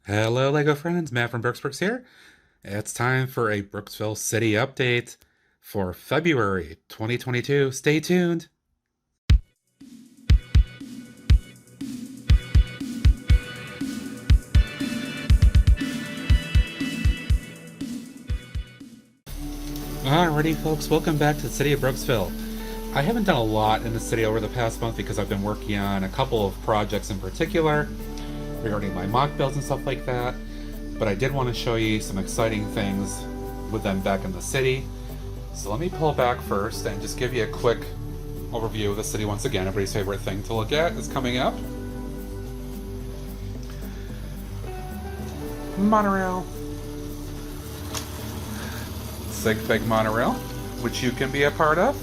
Hello, LEGO friends. Matt from Brooks here. It's time for a Brooksville City update for February 2022. Stay tuned. Alrighty, folks, welcome back to the city of Brooksville. I haven't done a lot in the city over the past month because I've been working on a couple of projects in particular regarding my mock builds and stuff like that, but I did want to show you some exciting things with them back in the city. So let me pull back first and just give you a quick overview of the city once again. Everybody's favorite thing to look at is coming up. Monorail. Sig Monorail, which you can be a part of.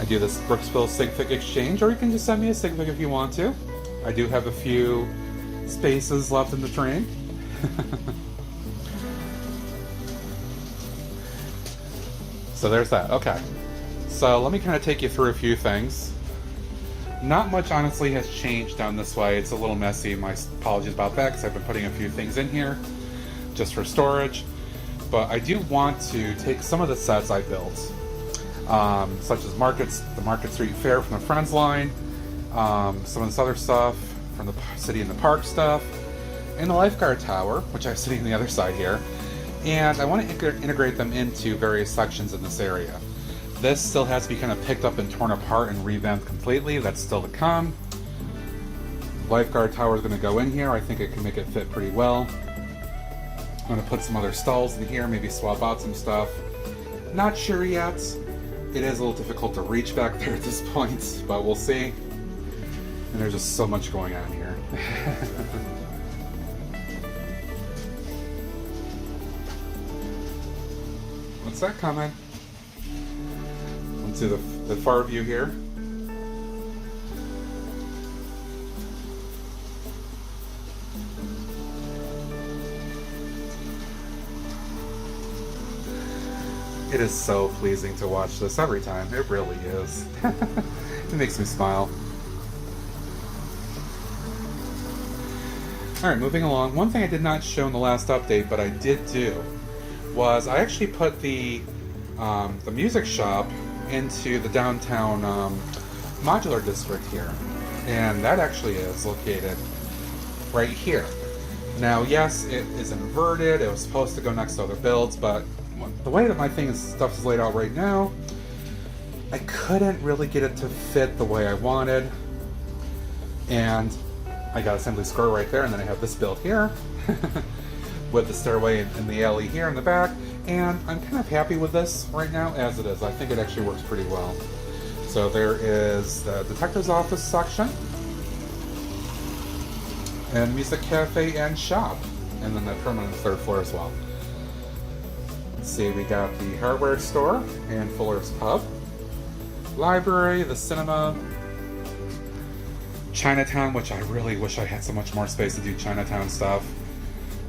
I do this Brooksville Sig exchange, or you can just send me a Sig if you want to. I do have a few spaces left in the train. So there's that. Okay. So let me kind of take you through a few things. Not much, honestly, has changed down this way. It's a little messy. My apologies about that, because I've been putting a few things in here just for storage. But I do want to take some of the sets I built, such as the Market Street Fair from the Friends line, some of this other stuff from the City in the Park stuff, and the Lifeguard Tower, which I'm sitting on the other side here. And I want to integrate them into various sections in this area. This still has to be kind of picked up and torn apart and revamped completely. That's still to come. Lifeguard Tower is going to go in here. I think I can make it fit pretty well. I'm going to put some other stalls in here, maybe swap out some stuff. Not sure yet. It is a little difficult to reach back there at this point, but we'll see. And there's just so much going on here. What's that comment? Let's do the far view here. It is so pleasing to watch this every time. It really is. It makes me smile. Alright, moving along. One thing I did not show in the last update, but I did do, was I actually put the music shop into the downtown modular district here. And that actually is located right here. Now, yes, it is inverted. It was supposed to go next to other builds, but the way that my stuff is laid out right now, I couldn't really get it to fit the way I wanted. And I got Assembly Square right there, and then I have this build here with the stairway in the alley here in the back. And I'm kind of happy with this right now as it is. I think it actually works pretty well. So there is the detective's office section, and music cafe and shop, and then the permanent third floor as well. Let's see, we got the hardware store and Fuller's Pub, library, the cinema, Chinatown, which I really wish I had so much more space to do Chinatown stuff.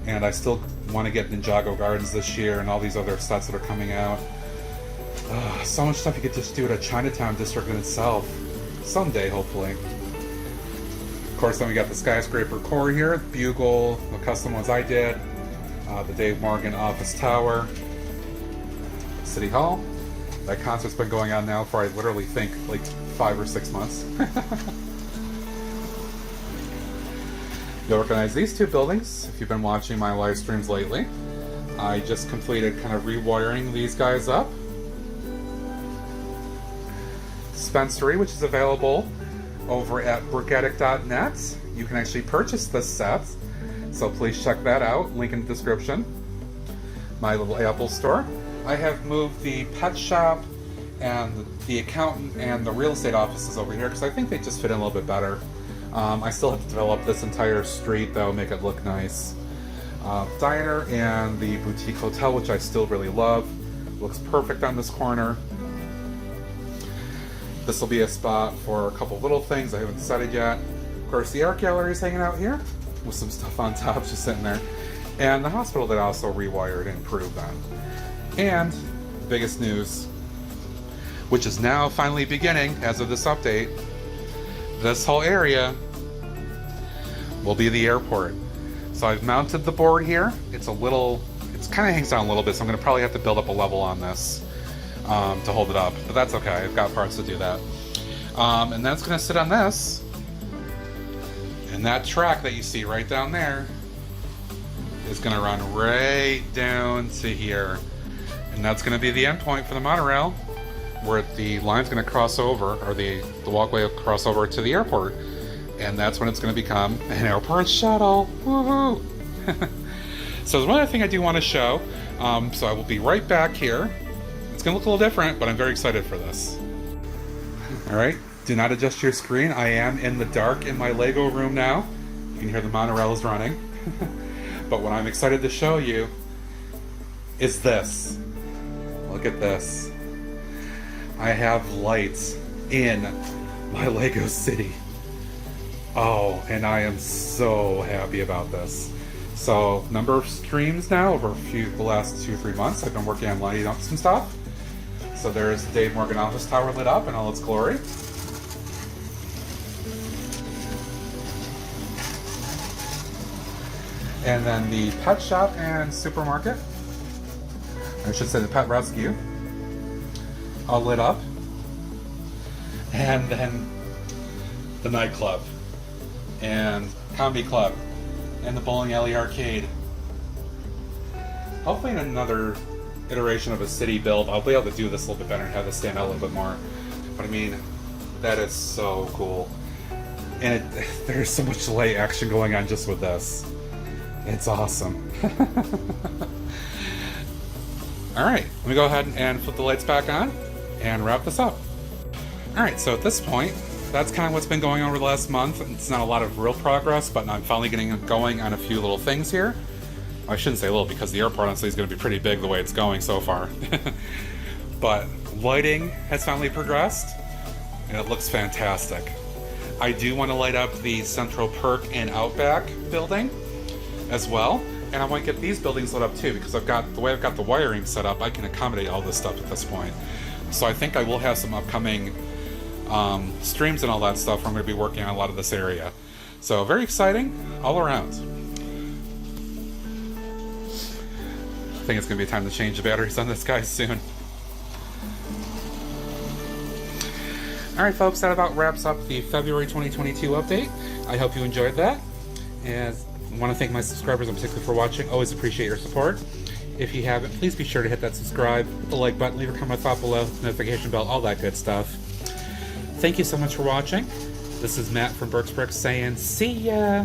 And I still want to get Ninjago Gardens this year and all these other sets that are coming out. So much stuff you could just do at a Chinatown district in itself. Someday, hopefully. Of course, then we got the skyscraper core here, Bugle, the custom ones I did, the Dave Morgan office tower, City Hall. That concert's been going on now for, I literally think, like 5 or 6 months. You'll recognize these two buildings if you've been watching my live streams lately. I just completed kind of rewiring these guys up. Spencery, which is available over at brookaddict.net. You can actually purchase this set, so please check that out. Link in the description. My little Apple store. I have moved the pet shop and the accountant and the real estate offices over here because I think they just fit in a little bit better. I still have to develop this entire street though, make it look nice. Diner and the boutique hotel, which I still really love. Looks perfect on this corner. This will be a spot for a couple little things I haven't decided yet. Of course, the art gallery is hanging out here with some stuff on top just sitting there. And the hospital that also rewired and improved on. And biggest news, which is now finally beginning as of this update, this whole area will be the airport. So I've mounted the board here. It's kind of hangs down a little bit, so I'm going to probably have to build up a level on this to hold it up. But that's okay, I've got parts to do that. And then it's going to sit on this. And that track that you see right down there is going to run right down to here. And that's going to be the end point for the monorail, where the line's going to cross over, or the walkway will cross over to the airport. And that's when it's going to become an airport shuttle. Woohoo! So there's one other thing I do want to show. So I will be right back here. It's going to look a little different, but I'm very excited for this. Alright, do not adjust your screen. I am in the dark in my Lego room now. You can hear the monorail is running. But what I'm excited to show you is this. Look at this. I have lights in my Lego city. Oh, and I am so happy about this. So, number of streams now over the last 2-3 months. I've been working on lighting up some stuff. So there's the Dave Morgan office tower lit up in all its glory. And then the pet shop and supermarket, I should say the pet rescue, all lit up. And then the nightclub, and comedy club, and the bowling alley arcade. Hopefully in another iteration of a city build, I'll be able to do this a little bit better and have this stand out a little bit more. But I mean, that is so cool. And there's so much light action going on just with this. It's awesome. Alright, let me go ahead and flip the lights back on and wrap this up. Alright, so at this point, that's kind of what's been going on over the last month. It's not a lot of real progress, but I'm finally getting going on a few little things here. I shouldn't say little, because the airport honestly is going to be pretty big the way it's going so far. But lighting has finally progressed, and it looks fantastic. I do want to light up the Central Perk and Outback building as well, and I want to get these buildings lit up too, because the way I've got the wiring set up, I can accommodate all this stuff at this point. So I think I will have some upcoming streams and all that stuff where I'm going to be working on a lot of this area. So very exciting all around. I think it's going to be time to change the batteries on this guy soon. Alright folks, that about wraps up the February 2022 update. I hope you enjoyed that. And I want to thank my subscribers in particular for watching. Always appreciate your support. If you haven't, please be sure to hit that subscribe, hit the like button, leave a comment thought below, notification bell, all that good stuff. Thank you so much for watching. This is Matt from Brooks saying see ya!